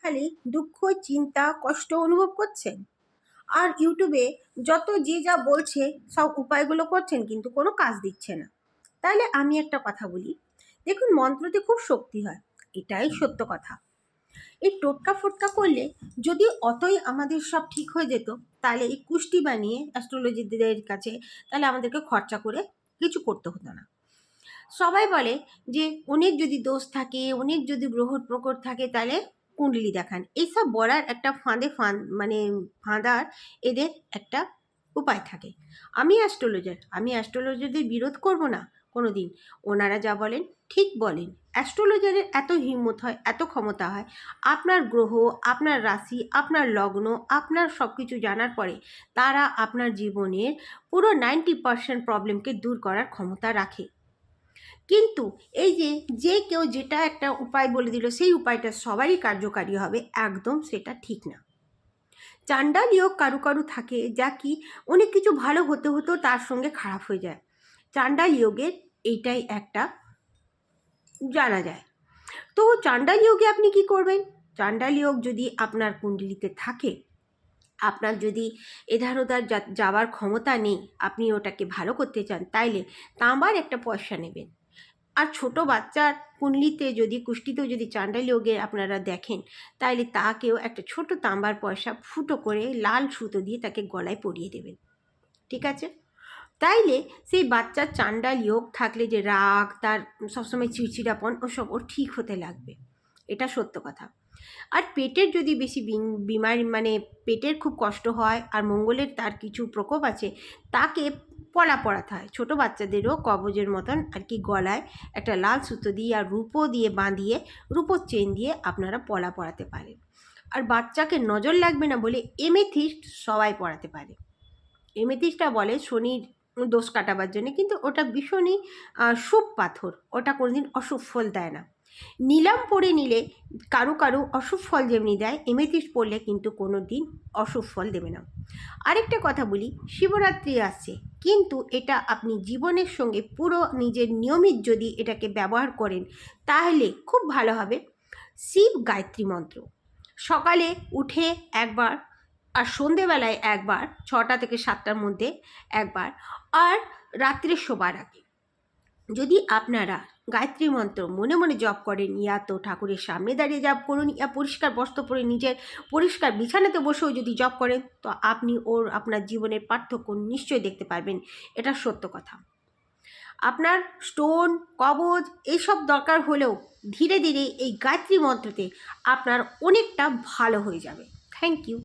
খালি দুঃখ, চিন্তা, কষ্ট অনুভব করছেন, আর ইউটিউবে যত যে যা বলছে সব উপায়গুলো করছেন কিন্তু কোনো কাজ দিচ্ছে না। তাহলে আমি একটা কথা বলি, দেখুন মন্ত্রতে খুব শক্তি হয়, এটাই সত্য কথা। এই টোটকা ফোটকা করলে যদি অতই আমাদের সব ঠিক হয়ে যেত, তাহলে এই কুষ্টি বানিয়ে অ্যাস্ট্রোলজিদের কাছে তাহলে আমাদেরকে খরচা করে কিছু করতে হতো না। সবাই বলে যে অনেক যদি দোষ থাকে, অনেক যদি গ্রহর প্রকট থাকে, তাহলে কুণ্ডলি দেখান। এইসব বলার একটা ফাঁদার এদের একটা উপায় থাকে। আমি অ্যাস্ট্রোলজারদের বিরোধ করব না কোনো দিন। ওনারা যা বলেন ঠিক বলেন। অ্যাস্ট্রোলজারের এত হিম্মত হয়, এত ক্ষমতা হয়, আপনার গ্রহ, আপনার রাশি, আপনার লগ্ন, আপনার সব কিছু জানার পরে তারা আপনার জীবনের পুরো 90% প্রবলেমকে দূর করার ক্ষমতা রাখে। কিন্তু এই যে কেউ যেটা একটা উপায় বলে দিল সেই উপায়টা সবারই কার্যকারী হবে, একদম সেটা ঠিক না। চাণ্ডাল যোগ কারু কারু থাকে যা কি অনেক কিছু ভালো হতে হতেও তার সঙ্গে খারাপ হয়ে যায়। চাণ্ডাল যোগের এইটাই একটা জানা যায়। তো চাণ্ডাল যোগে আপনি কি করবেন? চাণ্ডাল যোগ যদি আপনার কুণ্ডলিতে থাকে, আপনার যদি এধার ওধার যাওয়ার ক্ষমতা নেই, আপনি ওটাকে ভালো করতে চান, তাইলে তাঁবার একটা পয়সা নেবেন। আর ছোট বাচ্চার কুণ্ডলিতে যদি কুষ্টিতেও যদি চাণ্ডাল যোগে আপনারা দেখেন, তাইলে তাকেও একটা ছোট তাঁবার পয়সা ফুটো করে লাল সুতো দিয়ে তাকে গলায় পরিয়ে দেবেন, ঠিক আছে? তাইলে সেই বাচ্চার চাণ্ডাল যোগ থাকলে যে রাগ, তার সবসময় চিড়চিড়াপন, ওসব ওর ঠিক হতে লাগবে, এটা সত্য কথা। আর পেটের যদি বেশি বিমারি পেটের খুব কষ্ট হয় আর মঙ্গলের তার কিছু প্রকোপ আছে, তাকে পলা পরাতে হয়। ছোটো বাচ্চাদেরও কবজের মতন আর কি গলায় একটা লাল সুতো দিয়ে আর রূপো দিয়ে বাঁধিয়ে, রূপোর চেন দিয়ে আপনারা পলা পরাতে পারেন। আর বাচ্চাকে নজর লাগবে না বলে এমেথিস্ট সবাই পরাতে পারে। এমেথিস্টটা বলে শনির দোষ কাটাবার জন্য, কিন্তু ওটা ভীষণই শুভ পাথর, ওটা কোনোদিন অশুভ ফল দেয় না। নীলাম পরে নিলে কারো কারো অশুভ ফল যেমনি দেয়, এমেথিস্ট পড়লে কিন্তু কোনো দিন অশুভ ফল দেবে না। আরেকটা কথা বলি, শিবরাত্রি আসছে, কিন্তু এটা আপনি জীবনের সঙ্গে পুরো নিজের নিয়মিত যদি এটাকে ব্যবহার করেন, তাহলে খুব ভালো হবে। শিব গায়ত্রী মন্ত্র সকালে উঠে একবার, আর সন্ধেবেলায় একবার, 6টা থেকে 7টার মধ্যে একবার, আর রাত্রে শোবার আগে যদি আপনারা গায়ত্রী মন্ত্র মনে মনে জপ করেন, ইয়া তো ঠাকুরের সামনে দাঁড়িয়ে জপ করুন, ইয়া পরিষ্কার বস্ত্র পরে নিজের পরিষ্কার বিছানাতে বসেও যদি জপ করেন, তো আপনি আপনার জীবনের পার্থক্য নিশ্চয়ই দেখতে পারবেন। এটা সত্য কথা। আপনার স্টোন, কবজ এইসব দরকার হলেও ধীরে ধীরে এই গায়ত্রী মন্ত্রতে আপনার অনেকটা ভালো হয়ে যাবে। Thank you.